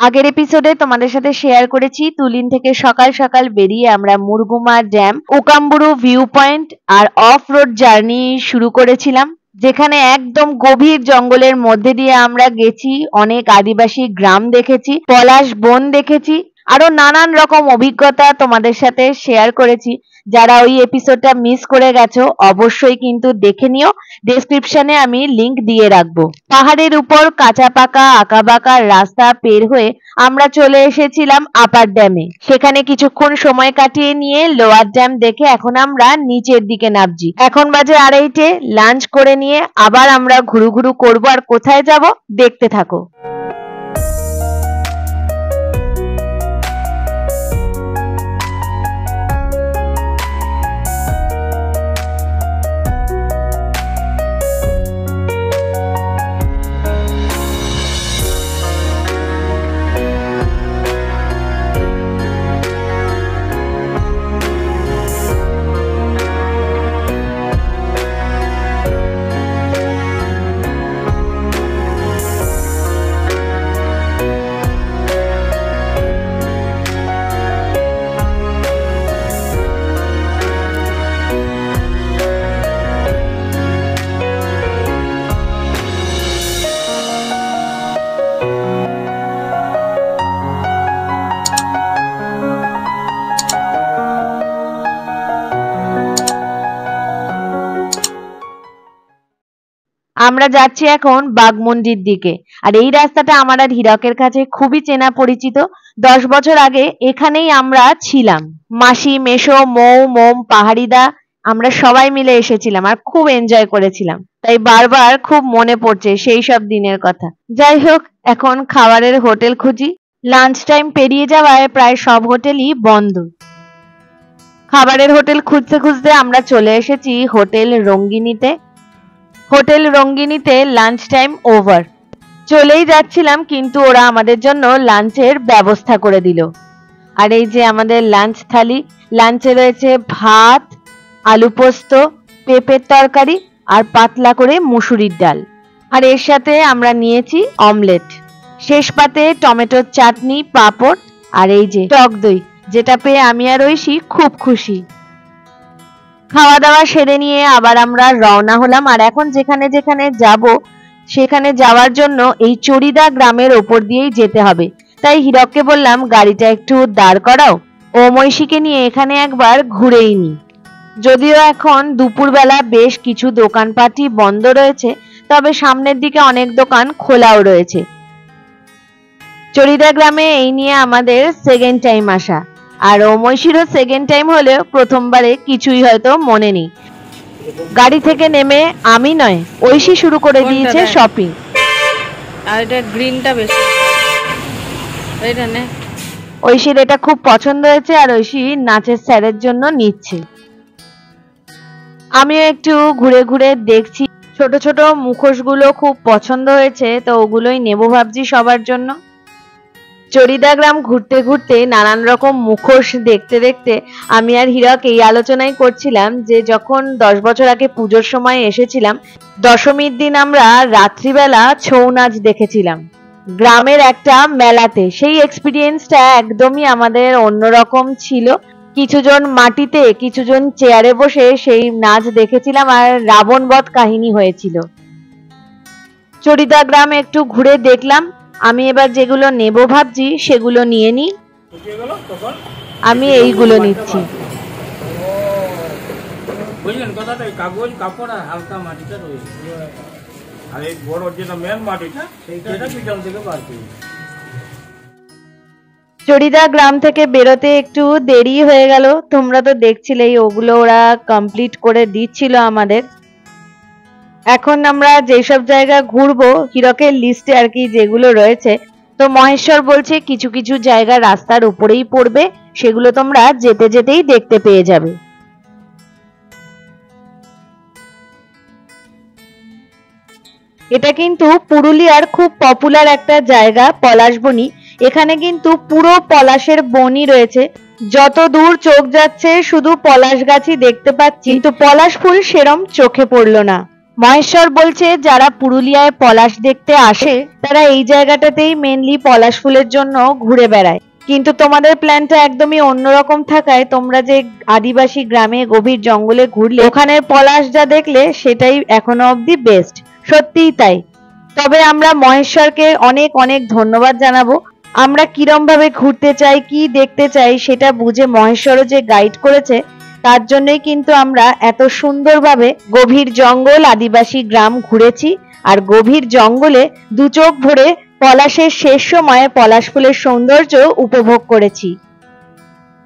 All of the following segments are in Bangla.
আগের এপিসোডে তোমাদের সাথে শেয়ার করেছি তুলিন থেকে সকাল সকাল বেরিয়ে আমরা মুরগুমা ড্যাম, ওকাম্বুরু ভিউ পয়েন্ট আর অফ রোড জার্নি শুরু করেছিলাম, যেখানে একদম গভীর জঙ্গলের মধ্যে দিয়ে আমরা গেছি, অনেক আদিবাসী গ্রাম দেখেছি, পলাশ বন দেখেছি, আরো নানান রকম অভিজ্ঞতা তোমাদের সাথে শেয়ার করেছি। যারা ওই এপিসোডটা মিস করে গেছো অবশ্যই কিন্তু দেখে নিও, ডেসক্রিপশনে আমি লিংক দিয়ে রাখবো। পাহাড়ের উপর কাঁচা পাকা আঁকাবাঁকা রাস্তা পের হয়ে আমরা চলে এসেছিলাম আপার ড্যামে। সেখানে কিছুক্ষণ সময় কাটিয়ে নিয়ে লোয়ার ড্যাম দেখে এখন আমরা নিচের দিকে নামছি। এখন বাজে 2:30, লাঞ্চ করে নিয়ে আবার আমরা ঘুরু ঘুরু করবো। আর কোথায় যাব দেখতে থাকো। আমরা যাচ্ছি এখন বাঘমুন্ডির দিকে। আর এই রাস্তাটা আমার আর হীরকের কাছে খুবই চেনা পরিচিত। 10 বছর আগে এখানেই আমরা ছিলাম, মাসি, মেশো, মৌ, মোম, পাহাড়িদা, আমরা সবাই মিলে এসেছিলাম আর খুব এনজয় করেছিলাম। তাই বারবার খুব মনে পড়ছে সেই সব দিনের কথা। যাই হোক, এখন খাবারের হোটেল খুঁজি। লাঞ্চ টাইম পেরিয়ে যাওয়ায় প্রায় সব হোটেলই বন্ধ। খাবারের হোটেল খুঁজতে খুঁজতে আমরা চলে এসেছি হোটেল রঙ্গিনীতে। হোটেল রঙ্গিনীতে লাঞ্চ টাইম ওভার, চলেই যাচ্ছিলাম কিন্তু ওরা আমাদের জন্য লাঞ্চের ব্যবস্থা করে দিল। আর এই যে আমাদের লাঞ্চ থালি, লাঞ্চে রয়েছে ভাত, আলু পোস্ত, পেঁপের তরকারি আর পাতলা করে মুসুরির ডাল। আর এর সাথে আমরা নিয়েছি অমলেট, শেষ পাতে টমেটোর চাটনি, পাঁপড় আর এই যে টক দই, যেটা পেয়ে আমি আর ঐশী খুব খুশি। খাওয়া দাওয়া সেরে নিয়ে আবার আমরা রওনা হলাম। আর এখন যেখানে যেখানে যাব সেখানে যাওয়ার জন্য এই চড়িদা গ্রামের ওপর দিয়েই যেতে হবে। তাই হীরককে বললাম গাড়িটা একটু দাঁড় করাও, ও মৈশীকে নিয়ে এখানে একবার ঘুরেই নি। যদিও এখন দুপুরবেলা বেশ কিছু দোকানপাটই বন্ধ রয়েছে, তবে সামনের দিকে অনেক দোকান খোলাও রয়েছে। চড়িদা গ্রামে এই নিয়ে আমাদের সেকেন্ড টাইম আসা, আর মৈশিরও সেকেন্ড টাইম হলেও প্রথমবারে কিছুই হয়তো মনে নেই। গাড়ি থেকে নেমে আমি নয় ঐশী শুরু করে দিয়েছে শপিং। আর এটা গ্রিনটা বেশি, এটা নে। ঐশীর এটা খুব পছন্দ হয়েছে আর ঐশী নাচের স্যারের জন্য নিচ্ছে। আমিও একটু ঘুরে ঘুরে দেখছি, ছোট ছোট মুখোশগুলো খুব পছন্দ হয়েছে, তো ওগুলোই নেবো ভাবছি সবার জন্য। চড়িদা গ্রাম ঘুরতে ঘুরতে নানান রকম মুখোশ দেখতে দেখতে আমি আর হীরক এই আলোচনাই করছিলাম যে যখন 10 বছর আগে পুজোর সময় এসেছিলাম, দশমীর দিন আমরা রাত্রিবেলা ছৌ নাচ দেখেছিলাম গ্রামের একটা মেলাতে। সেই এক্সপিরিয়েন্সটা একদমই আমাদের অন্যরকম ছিল। কিছুজন মাটিতে, কিছুজন চেয়ারে বসে সেই নাচ দেখেছিলাম আর রাবণ বধ কাহিনী হয়েছিল। চড়িদা গ্রাম একটু ঘুরে দেখলাম। আমি এবার যেগুলো নেব ভাবছি সেগুলো নিয়ে নি। আমি এইগুলো নিচ্ছি। বুঝলেন কথাটা? কাগজ, কাপড় আর হালকা মাটিটা রয়েছে, আর এই বড় যেটা মেন মাটিটা সেটা পিছন থেকে বার করি। চড়িদা গ্রাম থেকে বেরোতে একটু দেরি হয়ে গেল, তোমরা তো দেখছিলেই, ওগুলো ওরা কমপ্লিট করে দিচ্ছিল আমাদের। এখন আমরা যেসব জায়গা ঘুরবো হীরকের লিস্টে আর কি যেগুলো রয়েছে, তো মহেশ্বর বলছে কিছু কিছু জায়গা রাস্তার উপরেই পড়বে, সেগুলো তোমরা যেতে যেতেই দেখতে পেয়ে যাবে। এটা কিন্তু পুরুলিয়ার খুব পপুলার একটা জায়গা, পলাশবনি। এখানে কিন্তু পুরো পলাশের বনই রয়েছে, যত দূর চোখ যাচ্ছে শুধু পলাশ গাছই দেখতে পাচ্ছি, কিন্তু পলাশ ফুল সেরম চোখে পড়লো না। মহেশ্বর বলছে যারা পুরুলিয়ায় পলাশ দেখতে আসে তারা এই জায়গাটাতেই মেনলি পলাশ ফুলের জন্য ঘুরে বেড়ায়, কিন্তু তোমাদের প্ল্যানটা একদমই অন্যরকম থাকায় তোমরা যে আদিবাসী গ্রামে গভীর জঙ্গলে ঘুরলে ওখানের পলাশ যা দেখলে সেটাই এখনো অবধি বেস্ট। সত্যিই তাই। তবে আমরা মহেশ্বরকে অনেক অনেক ধন্যবাদ জানাবো। আমরা কিরম ভাবে ঘুরতে চাই, কি দেখতে চাই সেটা বুঝে মহেশ্বরও যে গাইড করেছে, তার জন্যই কিন্তু আমরা এত সুন্দরভাবে গভীর জঙ্গল আদিবাসী গ্রাম ঘুরেছি। আর গভীর জঙ্গলে দু চোখ ভরে পলাশের শেষ সময়ে পলাশ ফুলের সৌন্দর্য উপভোগ করেছি।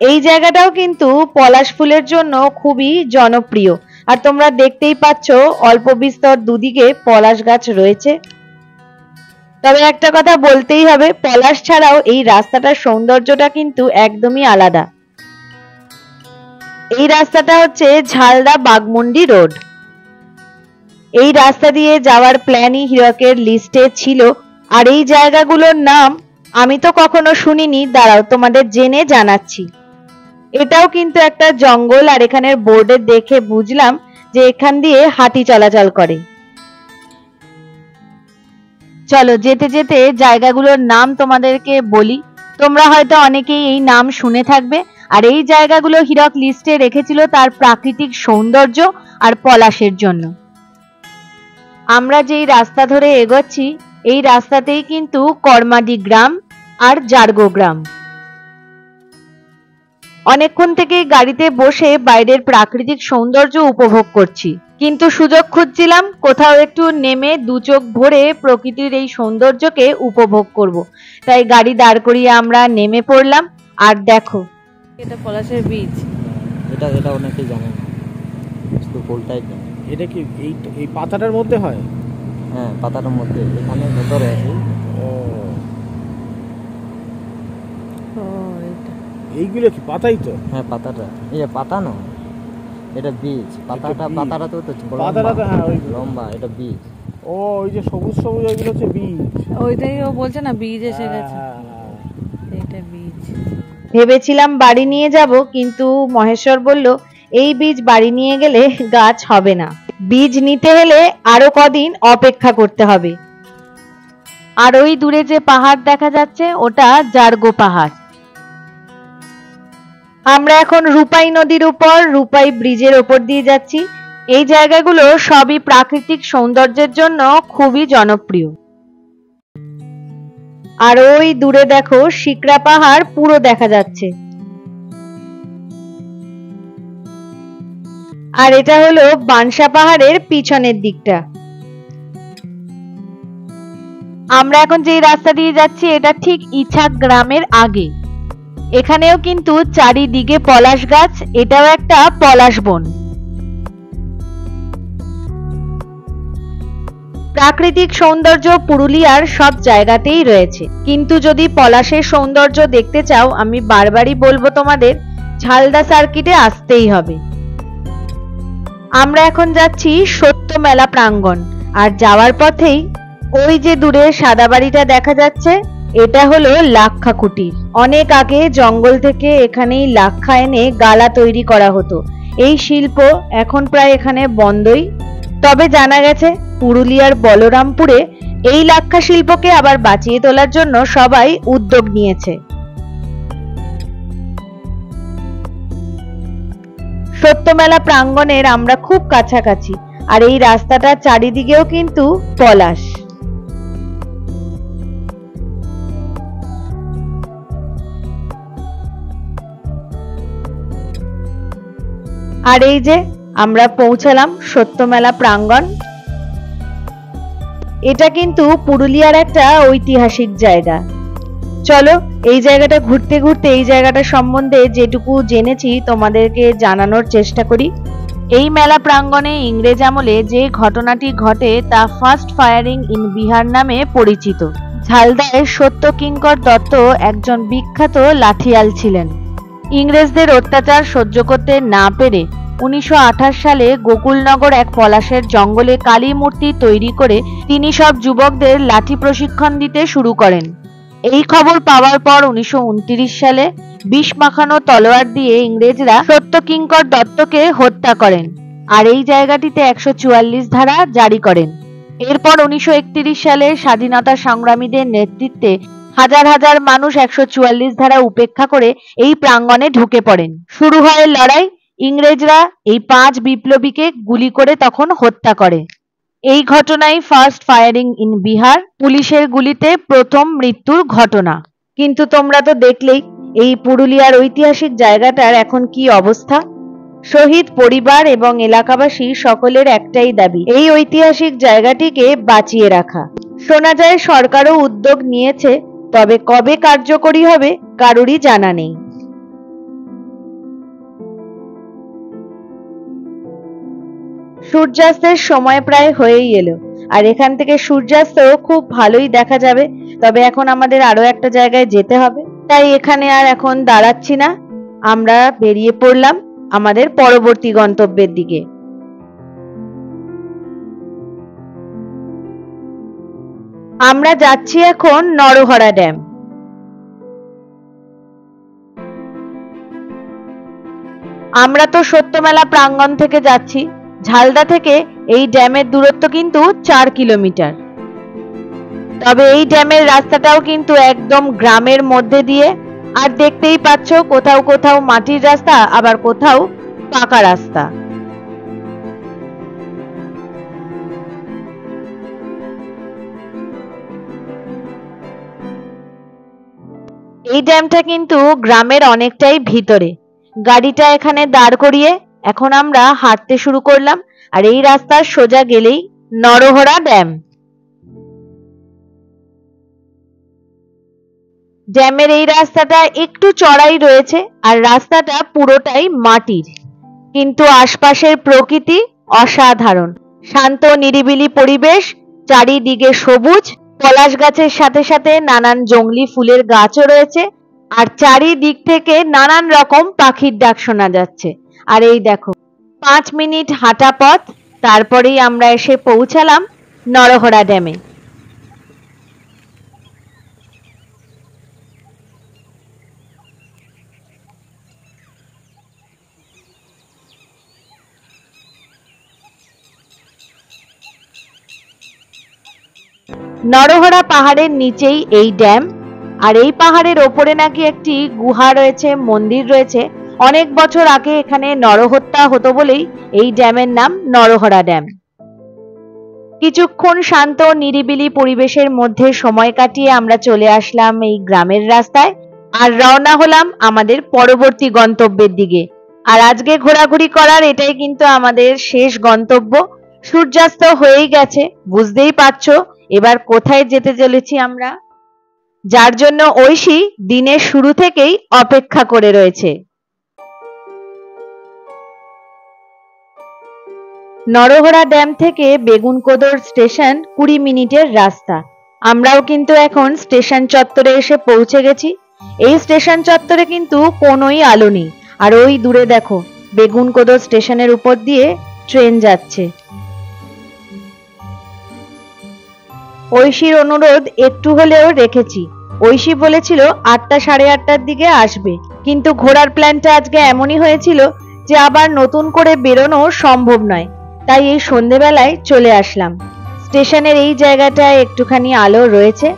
এই জায়গাটাও কিন্তু পলাশ ফুলের জন্য খুবই জনপ্রিয়। আর তোমরা দেখতেই পাচ্ছ অল্প বিস্তর দুদিকে পলাশ গাছ রয়েছে। তবে একটা কথা বলতেই হবে, পলাশ ছাড়াও এই রাস্তাটার সৌন্দর্যটা কিন্তু একদমই আলাদা। এই রাস্তাটা হচ্ছে ঝালদা বাগমুন্ডি রোড। এই রাস্তা দিয়ে যাওয়ার প্ল্যানই হীরকের লিস্টে ছিল। আর এই জায়গাগুলোর নাম আমি তো কখনো শুনিনি, দাঁড়াও তোমাদের জেনে জানাচ্ছি। এটাও কিন্তু একটা জঙ্গল, আর এখানের বোর্ডে দেখে বুঝলাম যে এখান দিয়ে হাতি চলাচল করে। চলো যেতে যেতে জায়গাগুলোর নাম তোমাদেরকে বলি। তোমরা হয়তো অনেকেই এই নাম শুনে থাকবে। আর এই জায়গাগুলো হীরক লিস্টে রেখেছিল তার প্রাকৃতিক সৌন্দর্য আর পলাশের জন্য। আমরা যেই রাস্তা ধরে এগোচ্ছি এই রাস্তাতেই কিন্তু কর্মাডি গ্রাম আর জারগো গ্রাম। অনেকক্ষণ থেকে গাড়িতে বসে বাইরের প্রাকৃতিক সৌন্দর্য উপভোগ করছি, কিন্তু সুযোগ খুঁজছিলাম কোথাও একটু নেমে দু চোখ ভরে প্রকৃতির এই সৌন্দর্যকে উপভোগ করব। তাই গাড়ি দাঁড় করিয়ে আমরা নেমে পড়লাম। আর দেখো এটা পলাশের বীজ। এটা এটা অনেকেই জানে না, শুধু ফুলটাই জানে। এটা কি এই পাতাটার মধ্যে হয়? হ্যাঁ, পাতাটার মধ্যে, এখানে ভেতরে আছে। এইগুলো কি পাতাই তো? হ্যাঁ, পাতাটা এই যে পাতা না, এটা বীজ। পাতাটা বীজ। পাতাটা তো পাতাটা তো হ্যাঁ ওই লম্বা, এটা বীজ। ও ওই যে সবুজ সবুজ ওইগুলো হচ্ছে বীজ। ওইটাই ও বলছে না, বীজ এসে গেছে। হ্যাঁ, হ্যাঁ। এটা বীজ। ভেবেছিলাম বাড়ি নিয়ে যাব, কিন্তু মহেশ্বর বলল এই বীজ বাড়ি নিয়ে গেলে গাছ হবে না, বীজ নিতে হলে আরো কদিন অপেক্ষা করতে হবে। আর ওই দূরে যে পাহাড় দেখা যাচ্ছে ওটা জারগো পাহাড়। আমরা এখন রূপাই নদীর উপর রূপাই ব্রিজের ওপর দিয়ে যাচ্ছি। এই জায়গাগুলো সবই প্রাকৃতিক সৌন্দর্যের জন্য খুবই জনপ্রিয়। আর ওই দূরে দেখো শিকরা পাহাড় পুরো দেখা যাচ্ছে। আর এটা হলো বানসা পাহাড়ের পিছনের দিকটা। আমরা এখন যে রাস্তা দিয়ে যাচ্ছি এটা ঠিক ইছাক গ্রামের আগে। এখানেও কিন্তু চারিদিকে পলাশ গাছ, এটাও একটা পলাশ বন। প্রাকৃতিক সৌন্দর্য পুরুলিয়ার সব জায়গাতেই রয়েছে, কিন্তু যদি পলাশের সৌন্দর্য দেখতে চাও আমি বারবারই বলবো তোমাদের ঝালদা সার্কিটে আসতেই হবে। আমরা এখন যাচ্ছি সত্য মেলা প্রাঙ্গণ। আর যাওয়ার পথেই ওই যে দূরে সাদা বাড়িটা দেখা যাচ্ছে এটা হলো লাক্ষা কুটির। অনেক আগে জঙ্গল থেকে এখানেই লাক্ষা এনে গালা তৈরি করা হতো। এই শিল্প এখন প্রায় এখানে বন্ধই। তবে জানা গেছে পুরুলিয়ার বলরামপুরে এই লাক্ষা শিল্পকে আবার বাঁচিয়ে তোলার জন্য সবাই উদ্যোগ নিয়েছে। সত্যমেলা প্রাঙ্গণের আমরা খুব কাছাকাছি। আর এই রাস্তাটা চারিদিকেও কিন্তু পলাশ। আর এই যে আমরা পৌঁছালাম সত্যমেলা প্রাঙ্গণ। এটা কিন্তু পুরুলিয়ার একটা ঐতিহাসিক জায়গা। চলো এই জায়গাটা ঘুরতে ঘুরতে এই জায়গাটা সম্বন্ধে যেটুকু জেনেছি তোমাদেরকে জানানোর চেষ্টা করি। এই মেলা প্রাঙ্গণে ইংরেজ আমলে যে ঘটনাটি ঘটে তা ফার্স্ট ফায়ারিং ইন বিহার নামে পরিচিত। ঝালদায় সত্য কিঙ্কর দত্ত একজন বিখ্যাত লাঠিয়াল ছিলেন। ইংরেজদের অত্যাচার সহ্য করতে না পেরে 1928 সালে গোকুলনগর এক পলাশের জঙ্গলে কালী মূর্তি তৈরি করে তিনি সব যুবকদের লাঠি প্রশিক্ষণ দিতে শুরু করেন। এই খবর পাওয়ার পর 1929 সালে বিষ মাখানো তলোয়ার দিয়ে ইংরেজরা সত্য কিঙ্কর দত্তকে হত্যা করেন। আর এই জায়গাটিতে 144 ধারা জারি করেন। এরপর 1931 সালে স্বাধীনতা সংগ্রামীদের নেতৃত্বে হাজার হাজার মানুষ 144 ধারা উপেক্ষা করে এই প্রাঙ্গণে ঢুকে পড়েন। শুরু হয় লড়াই। ইংরেজরা এই 5 বিপ্লবীকে গুলি করে তখন হত্যা করে। এই ঘটনাই ফার্স্ট ফায়ারিং ইন বিহার, পুলিশের গুলিতে প্রথম মৃত্যুর ঘটনা। কিন্তু তোমরা তো দেখলেই এই পুরুলিয়ার ঐতিহাসিক জায়গাটার এখন কি অবস্থা। শহীদ পরিবার এবং এলাকাবাসী সকলের একটাই দাবি, এই ঐতিহাসিক জায়গাটিকে বাঁচিয়ে রাখা। শোনা যায় সরকারও উদ্যোগ নিয়েছে, তবে কবে কার্যকরী হবে কারোরই জানা নেই। সূর্যাস্তের সময় প্রায় হয়েই এলো, আর এখান থেকে সূর্যাস্ত খুব ভালোই দেখা যাবে। তবে এখন আমাদের আরো একটা জায়গায় যেতে হবে, তাই এখানে আর এখন দাঁড়াচ্ছি না, আমরা বেরিয়ে পড়লাম আমাদের পরবর্তী গন্তব্যের দিকে। আমরা যাচ্ছি এখন নরহরা ড্যাম। আমরা তো সত্যমেলা প্রাঙ্গণ থেকে যাচ্ছি। ঝালদা থেকে এই ড্যামের দূরত্ব কিন্তু 4 কিলোমিটার। তবে এই ড্যামের রাস্তাটাও কিন্তু একদম গ্রামের মধ্যে দিয়ে, আর দেখতেই পাচ্ছ কোথাও কোথাও মাটির রাস্তা, আবার কোথাও পাকা রাস্তা। এই ড্যামটা কিন্তু গ্রামের অনেকটাই ভিতরে। গাড়িটা এখানে দাঁড় করিয়ে এখন আমরা হাঁটতে শুরু করলাম, আর এই রাস্তার সোজা গেলেই নরহরা ড্যাম। ড্যামের এই রাস্তাটা একটু চড়াই রয়েছে, আর রাস্তাটা পুরোটাই মাটির, কিন্তু আশপাশের প্রকৃতি অসাধারণ। শান্ত নিরিবিলি পরিবেশ, চারিদিকে সবুজ, পলাশ গাছের সাথে সাথে নানান জংলি ফুলের গাছও রয়েছে, আর চারিদিক থেকে নানান রকম পাখির ডাক শোনা যাচ্ছে। আর এই দেখো 5 মিনিট হাঁটা পথ, তারপরেই আমরা এসে পৌঁছালাম নরহরা ড্যামে। নরহরা পাহাড়ের নিচেই এই ড্যাম, আর এই পাহাড়ের ওপরে নাকি একটি গুহা রয়েছে, মন্দির রয়েছে। অনেক বছর আগে এখানে নরহত্যা হতো বলেই এই ড্যামের নাম নরহরা ড্যাম। কিছুক্ষণ শান্ত নিরিবিলি পরিবেশের মধ্যে সময় কাটিয়ে আমরা চলে আসলাম এই গ্রামের রাস্তায়, আর রওনা হলাম আমাদের পরবর্তী গন্তব্যের দিকে। আর আজকে ঘোরাঘুরি করার এটাই কিন্তু আমাদের শেষ গন্তব্য। সূর্যাস্ত হয়েই গেছে, বুঝতেই পারছো এবার কোথায় যেতে চলেছি আমরা, যার জন্য ঐশী দিনের শুরু থেকেই অপেক্ষা করে রয়েছে। নরহরা ড্যাম থেকে বেগুনকোদর স্টেশন 20 মিনিটের রাস্তা। আমরাও কিন্তু এখন স্টেশন চত্বরে এসে পৌঁছে গেছি। এই স্টেশন চত্বরে কিন্তু কোনোই আলো নেই, আর ওই দূরে দেখো বেগুনকোদর স্টেশনের উপর দিয়ে ট্রেন যাচ্ছে। ঐশীর অনুরোধ একটু হলেও রেখেছি। ঐশী বলেছিল 8টা সাড়ে 8টার দিকে আসবে, কিন্তু ঘোরার প্ল্যানটা আজকে এমনই হয়েছিল যে আবার নতুন করে বেরোনো সম্ভব নয়, তাই এই সন্ধেবেলায় চলে আসলাম। স্টেশনের এই জায়গাটায় একটুখানি আলো রয়েছে,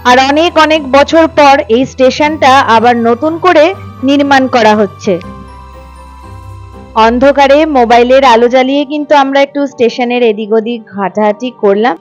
আর অনেক অনেক বছর পর এই স্টেশনটা আবার নতুন করে নির্মাণ করা হচ্ছে। অন্ধকারে মোবাইলের আলো জ্বালিয়ে কিন্তু আমরা একটু স্টেশনের এদিক ওদিক হাঁটাহাঁটি করলাম।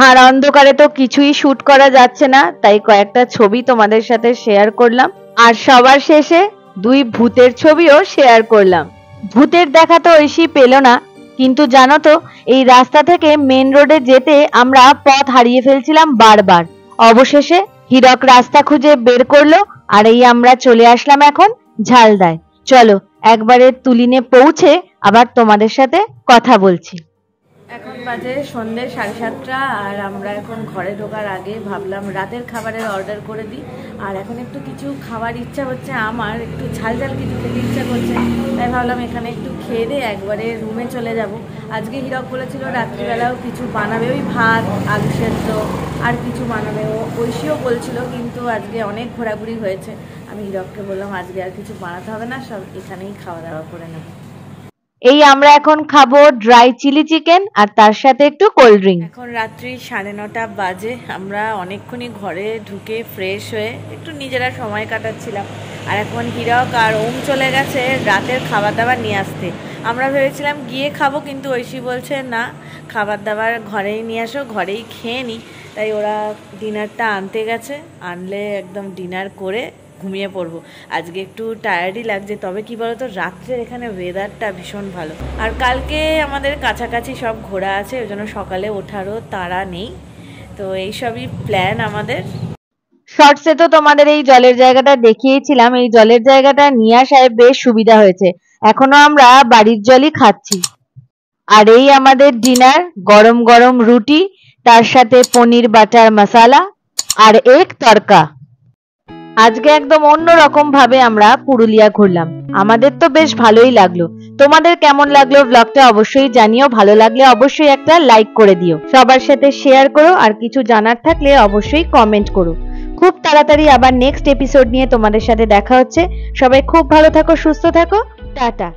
আর অন্ধকারে তো কিছুই শুট করা যাচ্ছে না, তাই কয়েকটা ছবি তোমাদের সাথে শেয়ার করলাম, আর সবার শেষে 2 ভূতের ছবিও শেয়ার করলাম। ভূতের দেখা তো ঐশী পেল না, কিন্তু জানো তো এই রাস্তা থেকে মেন রোডে যেতে আমরা পথ হারিয়ে ফেলছিলাম বারবার। অবশেষে হীরক রাস্তা খুঁজে বের করলো, আর এই আমরা চলে আসলাম এখন ঝালদায়। চলো একবারে তুলিনে পৌঁছে আবার তোমাদের সাথে কথা বলছি। এখন বাজে সন্ধ্যে 7:30, আর আমরা এখন ঘরে ঢোকার আগে ভাবলাম রাতের খাবারের অর্ডার করে দিই। আর এখন একটু কিছু খাবার ইচ্ছা হচ্ছে, আমার একটু ঝাল ঝাল কিছু খেতে ইচ্ছা করছে, তাই ভাবলাম এখানে একটু খেয়ে দিয়ে একবারে রুমে চলে যাব। আজকে হীরক বলেছিল রাত্রিবেলাও কিছু বানাবে, ওই ভাত আলু সেদ্ধ আর কিছু বানাবে। ঐশীও বলছিল, কিন্তু আজকে অনেক ঘোরাঘুরি হয়েছে। আমি হীরককে বললাম আজকে আর কিছু বানাতে হবে না, সব এখানেই খাওয়া দাওয়া করে নেব। এই আমরা এখন খাবো ড্রাই চিলি চিকেন আর তার সাথে একটু কোল্ড ড্রিঙ্ক। এখন রাত্রি 9:30 বাজে। আমরা অনেকক্ষণই ঘরে ঢুকে ফ্রেশ হয়ে একটু নিজেরা সময় কাটাচ্ছিলাম। আর এখন হীরক আর ওম চলে গেছে রাতের খাবার দাবার নিয়ে আসতে। আমরা ভেবেছিলাম গিয়ে খাবো, কিন্তু ঐশী বলছে না, খাবার দাবার ঘরেই নিয়ে আসো, ঘরেই খেয়ে নিই। তাই ওরা ডিনারটা আনতে গেছে, আনলে একদম ডিনার করে ঘুমিয়ে পড়বো। আজকে একটু টায়ার্ডই লাগছে, তবে কি বলতো রাত্রে এখানে ওয়েদারটা ভীষণ ভালো। আর কালকে আমাদের কাছাকাছি সব ঘোরা আছে, ওই জন্য সকালে ওঠারও তাড়া নেই। তো এইসবই প্ল্যান আমাদের। শর্টসে তো তোমাদের এই জলের জায়গাটা দেখিয়েছিলাম। এই জলের জায়গাটা নিয়ে আসায় বেশ সুবিধা হয়েছে। এখনো আমরা বাড়ির জলই খাচ্ছি। আর এই আমাদের ডিনার, গরম গরম রুটি, তার সাথে পনির বাটার মশালা আর এক তড়কা। আজকে একদম অন্যরকম ভাবে আমরা পুরুলিয়া ঘুরলাম। আমাদের তো বেশ ভালোই লাগলো। তোমাদের কেমন লাগলো ব্লগটা অবশ্যই জানিও। ভালো লাগলে অবশ্যই একটা লাইক করে দিও, সবার সাথে শেয়ার করো, আর কিছু জানার থাকলে অবশ্যই কমেন্ট করো। খুব তাড়াতাড়ি আবার নেক্সট এপিসোড নিয়ে তোমাদের সাথে দেখা হচ্ছে। সবাই খুব ভালো থাকো, সুস্থ থাকো, টাটা।